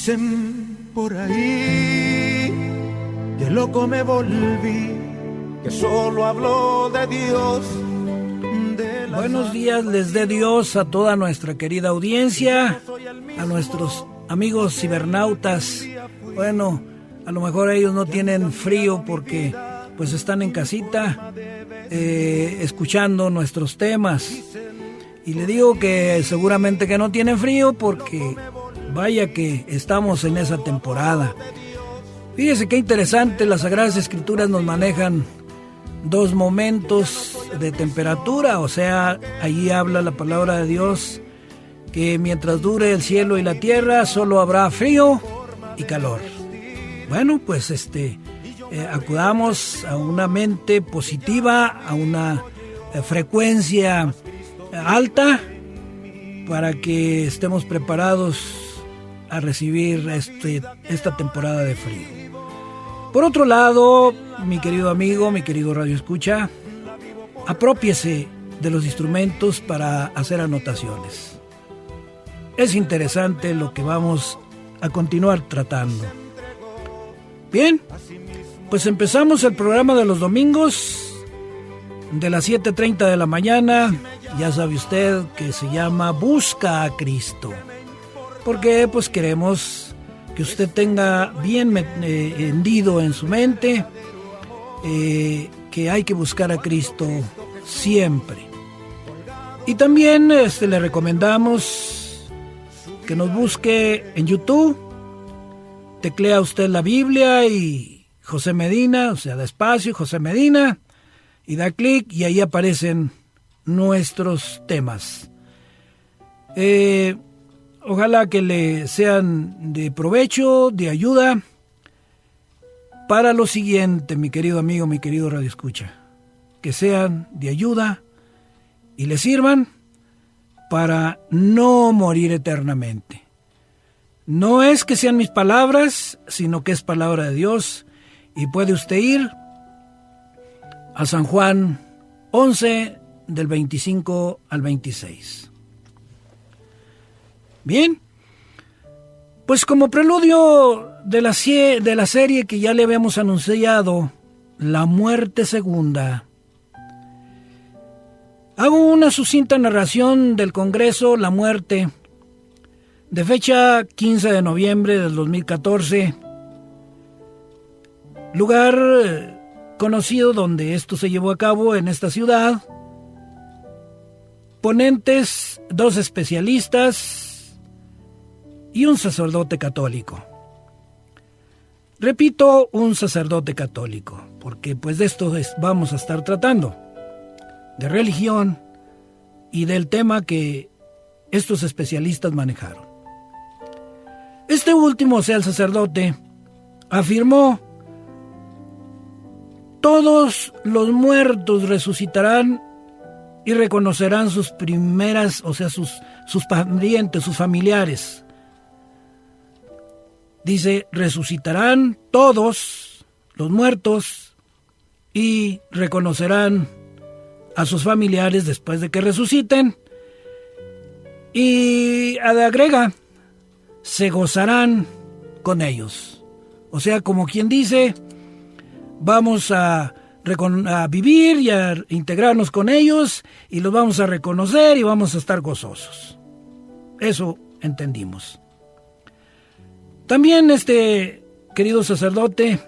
Dicen por ahí que loco me volví, que solo hablo de Dios. Buenos días les dé Dios a toda nuestra querida audiencia, a nuestros amigos cibernautas. Bueno, a lo mejor ellos no tienen frío porque pues están en casita escuchando nuestros temas. Y le digo que seguramente que no tienen frío porque vaya que estamos en esa temporada. Fíjese qué interesante, las Sagradas Escrituras nos manejan dos momentos de temperatura, o sea, allí habla la palabra de Dios que mientras dure el cielo y la tierra solo habrá frío y calor. Bueno, pues acudamos a una mente positiva, a una frecuencia alta para que estemos preparados a recibir esta temporada de frío. Por otro lado, mi querido amigo, mi querido radio escucha, aprópiese de los instrumentos para hacer anotaciones. Es interesante lo que vamos a continuar tratando. Bien, pues empezamos el programa de los domingos de las 7:30 de la mañana. Ya sabe usted que se llama Busca a Cristo, porque pues queremos que usted tenga bien hendido en su mente que hay que buscar a Cristo siempre. Y también le recomendamos que nos busque en YouTube. Teclea usted la Biblia y José Medina, o sea, da espacio, José Medina, y da clic y ahí aparecen nuestros temas. Ojalá que le sean de provecho, de ayuda para lo siguiente, mi querido amigo, mi querido radioescucha. Que sean de ayuda y le sirvan para no morir eternamente. No es que sean mis palabras, sino que es palabra de Dios. Y puede usted ir a San Juan 11, del 25 al 26. Bien, pues como preludio de la serie que ya le habíamos anunciado, La Muerte Segunda, hago una sucinta narración del Congreso La Muerte, de fecha 15 de noviembre del 2014, lugar conocido donde esto se llevó a cabo en esta ciudad. Ponentes, 2 especialistas y un sacerdote católico. Repito, un sacerdote católico, porque pues de esto vamos a estar tratando, de religión y del tema que estos especialistas manejaron. Este último, o sea, el sacerdote, afirmó: todos los muertos resucitarán y reconocerán sus primeras, o sea, sus parientes, sus familiares. Dice, resucitarán todos los muertos y reconocerán a sus familiares después de que resuciten. Y agrega, se gozarán con ellos. O sea, como quien dice, vamos a vivir y a integrarnos con ellos y los vamos a reconocer y vamos a estar gozosos. Eso entendimos. También querido sacerdote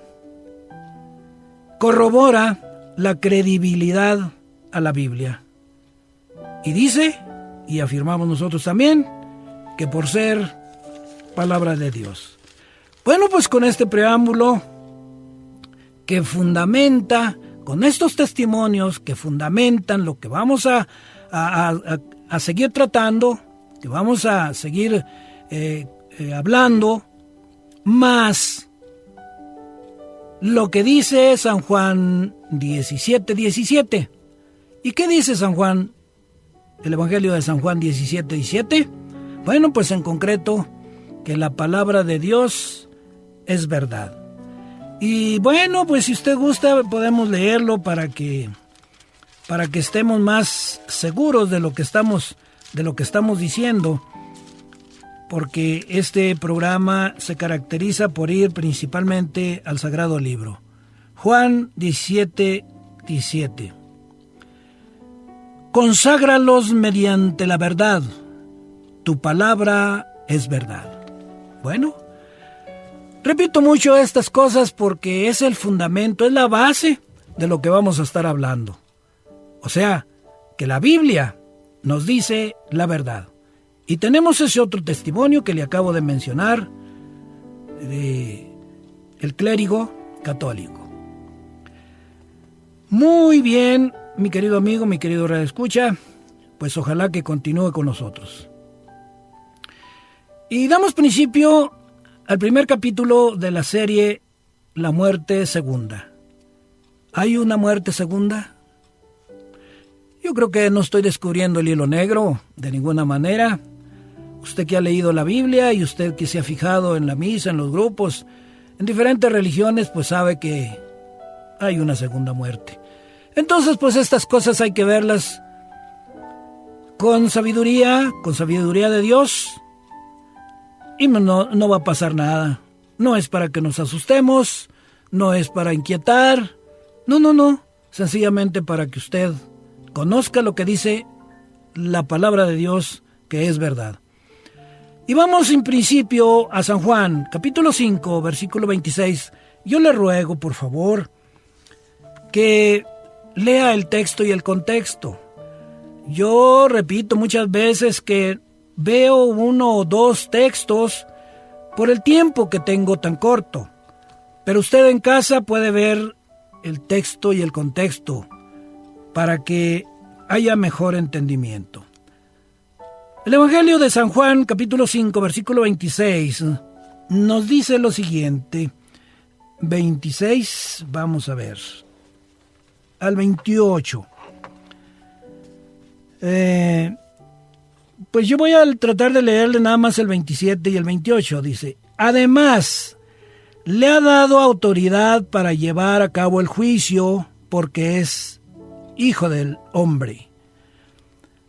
corrobora la credibilidad a la Biblia y dice, y afirmamos nosotros también, que por ser palabra de Dios. Bueno, pues con este preámbulo que fundamenta, con estos testimonios que fundamentan lo que vamos a seguir tratando, que vamos a seguir hablando, más lo que dice San Juan 17:17. ¿Y qué dice San Juan, el Evangelio de San Juan 17:17? Bueno, pues en concreto, que la palabra de Dios es verdad. Y bueno, pues si usted gusta, podemos leerlo para que estemos más seguros de lo que estamos diciendo. porque este programa se caracteriza por ir principalmente al Sagrado Libro. Juan 17:17. Conságralos mediante la verdad. Tu palabra es verdad. Bueno, repito mucho estas cosas porque es el fundamento, es la base de lo que vamos a estar hablando. O sea, que la Biblia nos dice la verdad. Y tenemos ese otro testimonio que le acabo de mencionar, de el clérigo católico. Muy bien, mi querido amigo, mi querido radioescucha, pues ojalá que continúe con nosotros. Y damos principio al primer capítulo de la serie La muerte segunda. ¿Hay una muerte segunda? Yo creo que no estoy descubriendo el hilo negro de ninguna manera. Usted que ha leído la Biblia y usted que se ha fijado en la misa, en los grupos, en diferentes religiones, pues sabe que hay una segunda muerte. Entonces, pues estas cosas hay que verlas con sabiduría de Dios, y no va a pasar nada. No es para que nos asustemos, no es para inquietar, no, sencillamente para que usted conozca lo que dice la palabra de Dios, que es verdad. Y vamos en principio a San Juan, capítulo 5, versículo 26. Yo le ruego, por favor, que lea el texto y el contexto. Yo repito muchas veces que veo uno o dos textos por el tiempo que tengo tan corto, pero usted en casa puede ver el texto y el contexto para que haya mejor entendimiento. El Evangelio de San Juan, capítulo 5, versículo 26, nos dice lo siguiente. 26, vamos a ver, al 28. Pues yo voy a tratar de leerle nada más el 27 y el 28. Dice, además, le ha dado autoridad para llevar a cabo el juicio porque es hijo del hombre.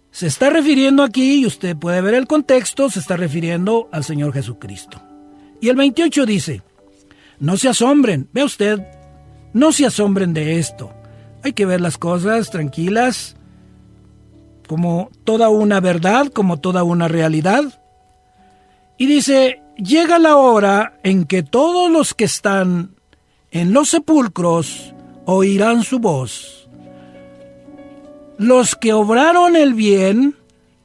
Se está refiriendo aquí, y usted puede ver el contexto, se está refiriendo al Señor Jesucristo. Y el 28 dice, no se asombren, vea usted, no se asombren de esto. Hay que ver las cosas tranquilas, como toda una verdad, como toda una realidad. Y dice, llega la hora en que todos los que están en los sepulcros oirán su voz. Los que obraron el bien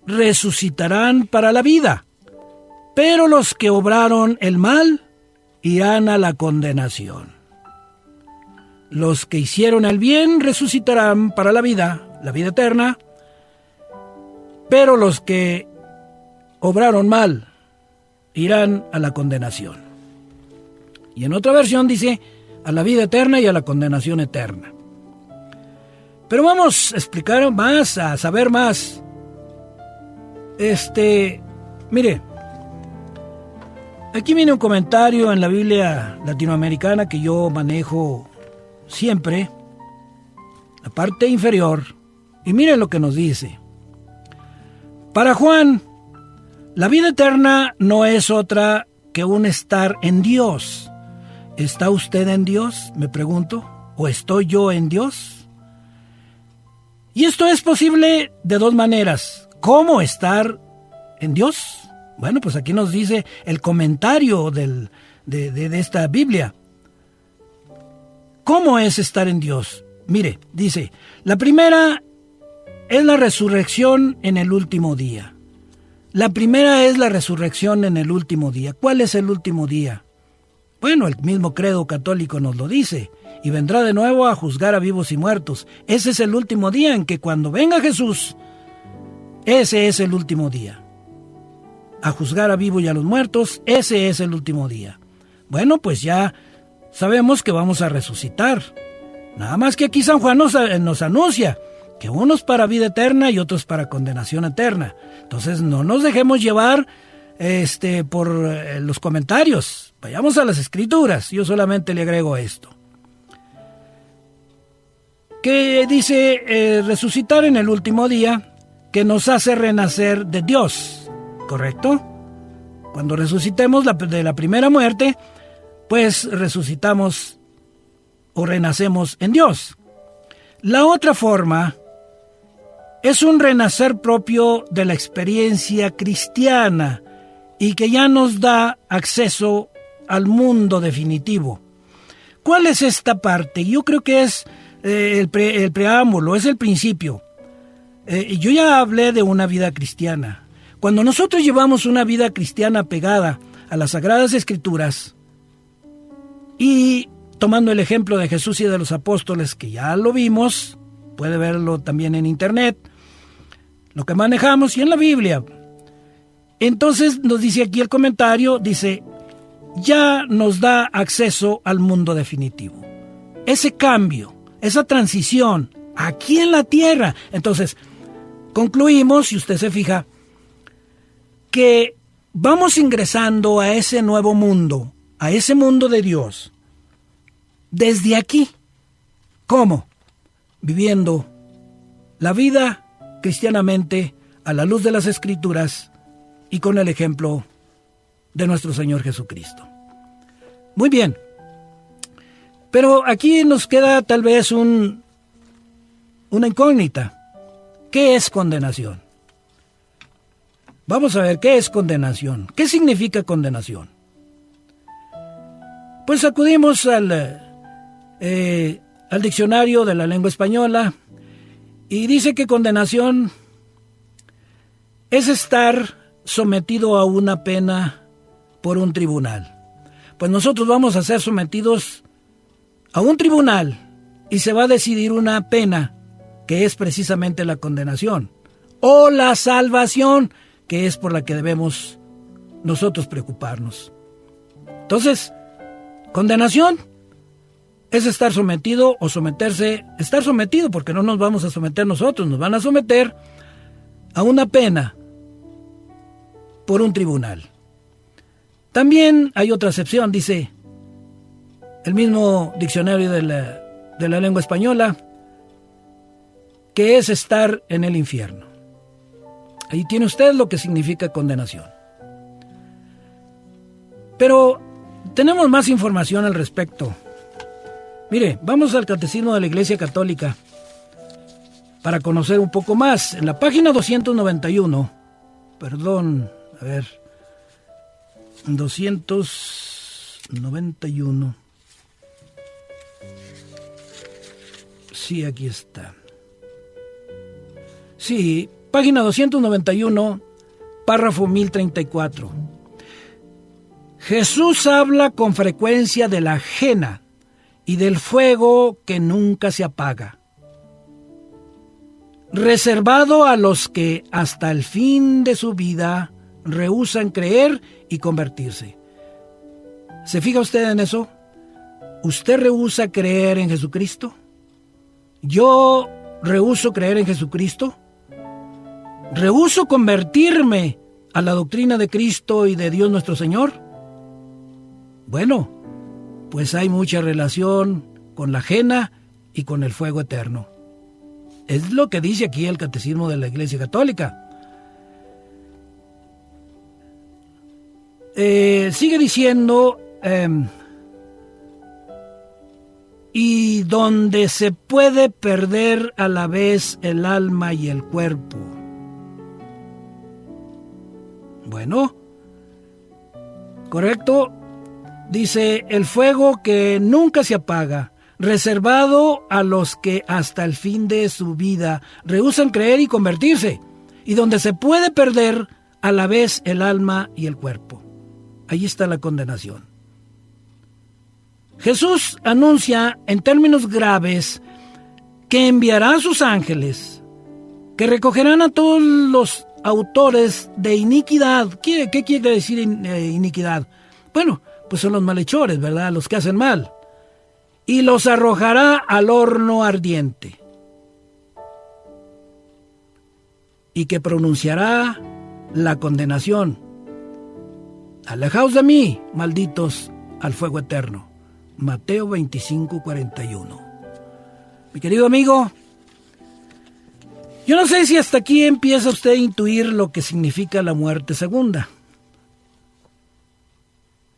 resucitarán para la vida, pero los que obraron el mal irán a la condenación. Los que hicieron el bien resucitarán para la vida eterna, pero los que obraron mal irán a la condenación. Y en otra versión dice, a la vida eterna y a la condenación eterna. Pero vamos a explicar más, a saber más. Mire, aquí viene un comentario en la Biblia latinoamericana que yo manejo siempre, la parte inferior, y miren lo que nos dice. Para Juan, la vida eterna no es otra que un estar en Dios. ¿Está usted en Dios? Me pregunto. ¿O estoy yo en Dios? Y esto es posible de dos maneras. ¿Cómo estar en Dios? Bueno, pues aquí nos dice el comentario de esta Biblia. ¿Cómo es estar en Dios? Mire, dice, la primera es la resurrección en el último día. La primera es la resurrección en el último día. ¿Cuál es el último día? Bueno, el mismo credo católico nos lo dice. Y vendrá de nuevo a juzgar a vivos y muertos. Ese es el último día en que cuando venga Jesús, ese es el último día. A juzgar a vivos y a los muertos, ese es el último día. Bueno, pues ya sabemos que vamos a resucitar. Nada más que aquí San Juan nos anuncia que unos para vida eterna y otros para condenación eterna. Entonces no nos dejemos llevar por los comentarios. Vayamos a las Escrituras. Yo solamente le agrego esto. Que dice resucitar en el último día, que nos hace renacer de Dios, ¿correcto? Cuando resucitemos de la primera muerte, pues resucitamos o renacemos en Dios. La otra forma es un renacer propio de la experiencia cristiana y que ya nos da acceso al mundo definitivo. ¿Cuál es esta parte? Yo creo que es el preámbulo, es el principio. Yo ya hablé de una vida cristiana. Cuando nosotros llevamos una vida cristiana pegada a las Sagradas Escrituras y tomando el ejemplo de Jesús y de los apóstoles, que ya lo vimos, puede verlo también en internet, lo que manejamos y en la Biblia. Entonces nos dice aquí el comentario, dice, ya nos da acceso al mundo definitivo. Ese cambio, esa transición aquí en la tierra. Entonces, concluimos, si usted se fija, que vamos ingresando a ese nuevo mundo, a ese mundo de Dios, desde aquí. ¿Cómo? Viviendo la vida cristianamente a la luz de las Escrituras y con el ejemplo de nuestro Señor Jesucristo. Muy bien. Pero aquí nos queda tal vez una incógnita. ¿Qué es condenación? Vamos a ver, ¿qué es condenación? ¿Qué significa condenación? Pues acudimos al diccionario de la lengua española y dice que condenación es estar sometido a una pena por un tribunal. Pues nosotros vamos a ser sometidos a un tribunal y se va a decidir una pena que es precisamente la condenación o la salvación, que es por la que debemos nosotros preocuparnos. Entonces, condenación es estar sometido o someterse, estar sometido, porque no nos vamos a someter nosotros, nos van a someter a una pena por un tribunal. También hay otra acepción, dice el mismo diccionario de la lengua española, que es estar en el infierno. Ahí tiene usted lo que significa condenación. Pero tenemos más información al respecto. Mire, vamos al Catecismo de la Iglesia Católica para conocer un poco más. En la página 291, 291. Sí, aquí está. Sí, página 291, párrafo 1034. Jesús habla con frecuencia de la ajena y del fuego que nunca se apaga, reservado a los que hasta el fin de su vida rehúsan creer y convertirse. ¿Se fija usted en eso? ¿Usted rehúsa creer en Jesucristo? ¿Yo rehúso creer en Jesucristo? ¿Rehúso convertirme a la doctrina de Cristo y de Dios nuestro Señor? Bueno, pues hay mucha relación con la ajena y con el fuego eterno. Es lo que dice aquí el Catecismo de la Iglesia Católica. Sigue diciendo, y donde se puede perder a la vez el alma y el cuerpo. Bueno, correcto. Dice, el fuego que nunca se apaga, reservado a los que hasta el fin de su vida rehúsan creer y convertirse, y donde se puede perder a la vez el alma y el cuerpo. Ahí está la condenación. Jesús anuncia en términos graves que enviará a sus ángeles, que recogerán a todos los autores de iniquidad. ¿Qué quiere decir iniquidad? Bueno, pues son los malhechores, ¿verdad? Los que hacen mal. Y los arrojará al horno ardiente. Y que pronunciará la condenación. Alejaos de mí, malditos, al fuego eterno. Mateo 25:41. Mi querido amigo, yo no sé si hasta aquí empieza usted a intuir lo que significa la muerte segunda.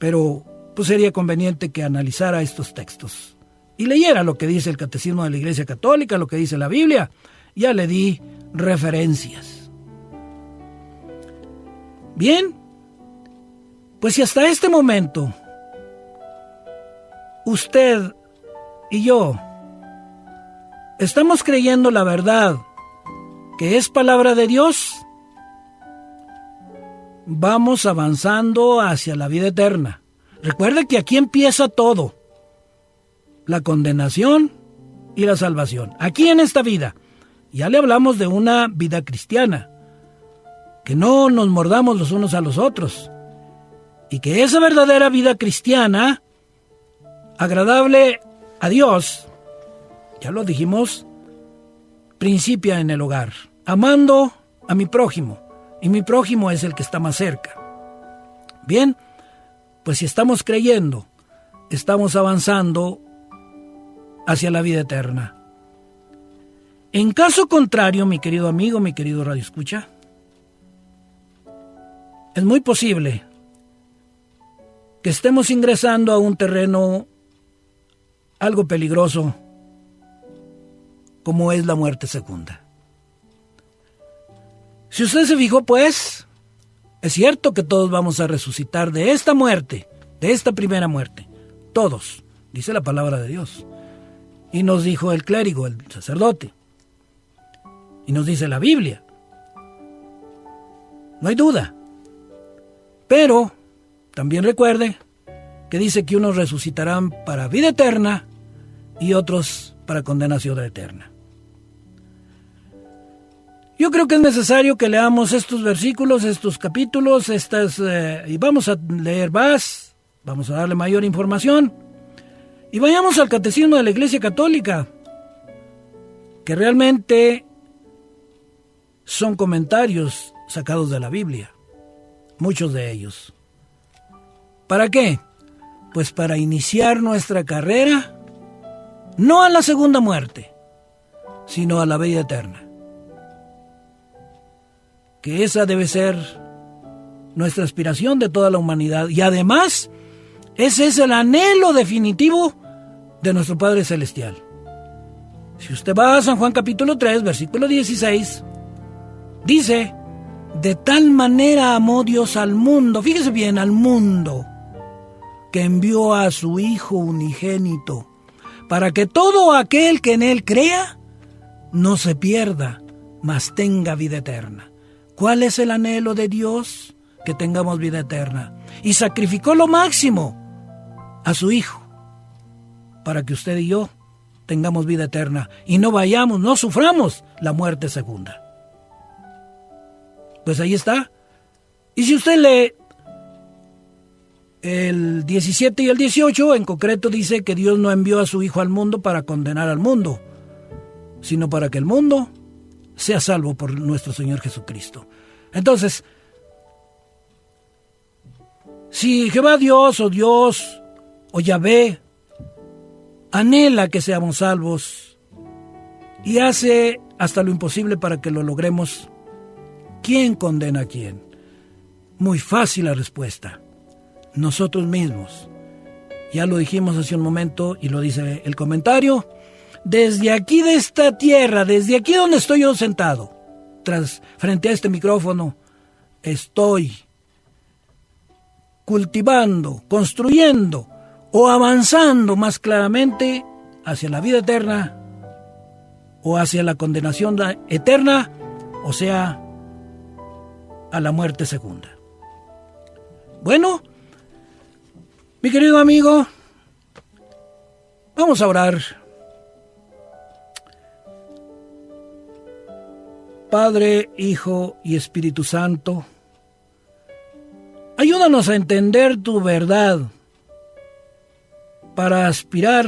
pero pues sería conveniente que analizara estos textos y leyera lo que dice el Catecismo de la Iglesia Católica, lo que dice la Biblia. Ya le di referencias. Bien, pues si hasta este momento usted y yo estamos creyendo la verdad que es palabra de Dios, vamos avanzando hacia la vida eterna. Recuerde que aquí empieza todo, la condenación y la salvación. Aquí en esta vida, ya le hablamos de una vida cristiana, que no nos mordamos los unos a los otros, y que esa verdadera vida cristiana, agradable a Dios, ya lo dijimos, principia en el hogar, amando a mi prójimo, y mi prójimo es el que está más cerca. Bien, pues si estamos creyendo, estamos avanzando hacia la vida eterna. En caso contrario, mi querido amigo, mi querido radioescucha, es muy posible que estemos ingresando a un terreno algo peligroso, como es la muerte segunda. Si usted se fijó, pues, es cierto que todos vamos a resucitar de esta muerte, de esta primera muerte. Todos, dice la palabra de Dios. Y nos dijo el clérigo, el sacerdote. Y nos dice la Biblia. No hay duda. Pero también recuerde que dice que unos resucitarán para vida eterna y otros para condenación eterna. Yo creo que es necesario que leamos estos versículos, estos capítulos, y vamos a leer más, vamos a darle mayor información, y vayamos al Catecismo de la Iglesia Católica, que realmente son comentarios sacados de la Biblia, muchos de ellos. ¿Para qué? Pues para iniciar nuestra carrera, no a la segunda muerte, sino a la vida eterna. Que esa debe ser nuestra aspiración de toda la humanidad. Y además, ese es el anhelo definitivo de nuestro Padre Celestial. Si usted va a San Juan capítulo 3, versículo 16, dice, de tal manera amó Dios al mundo, fíjese bien, al mundo, que envió a su Hijo unigénito, para que todo aquel que en Él crea, no se pierda, mas tenga vida eterna. ¿Cuál es el anhelo de Dios? Que tengamos vida eterna. Y sacrificó lo máximo a su Hijo para que usted y yo tengamos vida eterna y no suframos la muerte segunda. Pues ahí está. Y si usted lee el 17 y el 18, en concreto dice que Dios no envió a su Hijo al mundo para condenar al mundo, sino para que el mundo sea salvo por nuestro Señor Jesucristo. Entonces, si Jehová Dios o Yahvé anhela que seamos salvos y hace hasta lo imposible para que lo logremos, ¿quién condena a quién? Muy fácil la respuesta. Nosotros mismos. Ya lo dijimos hace un momento y lo dice el comentario. Desde aquí de esta tierra, desde aquí donde estoy yo sentado, frente a este micrófono, estoy cultivando, construyendo o avanzando más claramente hacia la vida eterna o hacia la condenación eterna, o sea, a la muerte segunda. Bueno, mi querido amigo, vamos a orar. Padre, Hijo y Espíritu Santo, ayúdanos a entender tu verdad para aspirar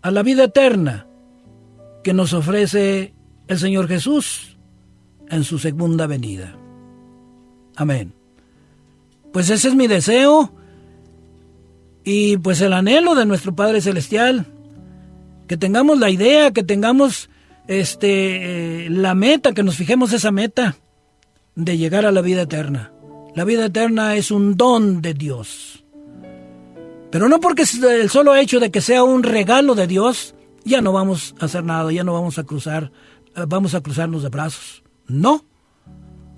a la vida eterna que nos ofrece el Señor Jesús en su segunda venida. Amén. Pues ese es mi deseo y pues el anhelo de nuestro Padre Celestial, que tengamos la idea, que tengamos la meta, que nos fijemos esa meta de llegar a la vida eterna. La vida eterna es un don de Dios. Pero no porque el solo hecho de que sea un regalo de Dios, ya no vamos a hacer nada, ya no vamos a cruzarnos de brazos. No.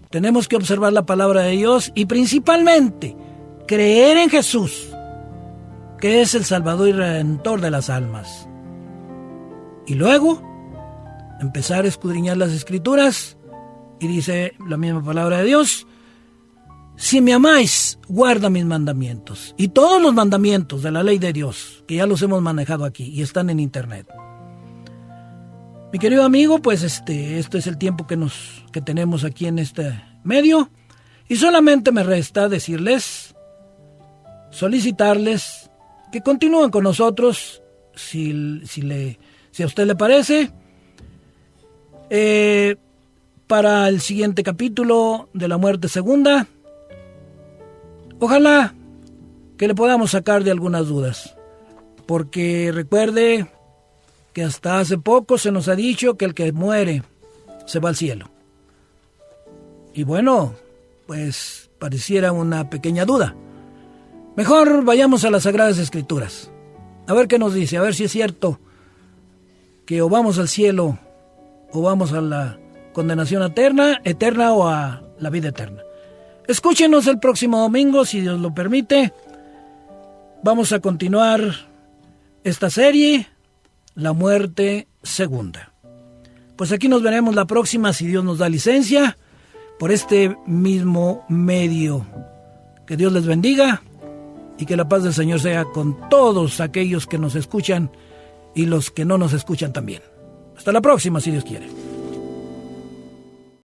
Tenemos que observar la palabra de Dios y principalmente creer en Jesús, que es el Salvador y Redentor de las almas. Y luego empezar a escudriñar las Escrituras, y dice la misma palabra de Dios: si me amáis, guarda mis mandamientos. Y todos los mandamientos de la ley de Dios, que ya los hemos manejado aquí y están en internet. Mi querido amigo, pues esto es el tiempo que tenemos aquí en este medio, y solamente me resta solicitarles que continúen con nosotros, si a usted le parece, para el siguiente capítulo de la muerte segunda. Ojalá que le podamos sacar de algunas dudas, porque recuerde que hasta hace poco se nos ha dicho que el que muere se va al cielo. Y bueno, pues pareciera una pequeña duda. Mejor vayamos a las Sagradas Escrituras, a ver qué nos dice, a ver si es cierto que o vamos al cielo o vamos a la condenación eterna o a la vida eterna. Escúchenos el próximo domingo, si Dios lo permite. Vamos a continuar esta serie, La muerte segunda. Pues aquí nos veremos la próxima, si Dios nos da licencia, por este mismo medio. Que Dios les bendiga y que la paz del Señor sea con todos aquellos que nos escuchan y los que no nos escuchan también. Hasta la próxima, si Dios quiere.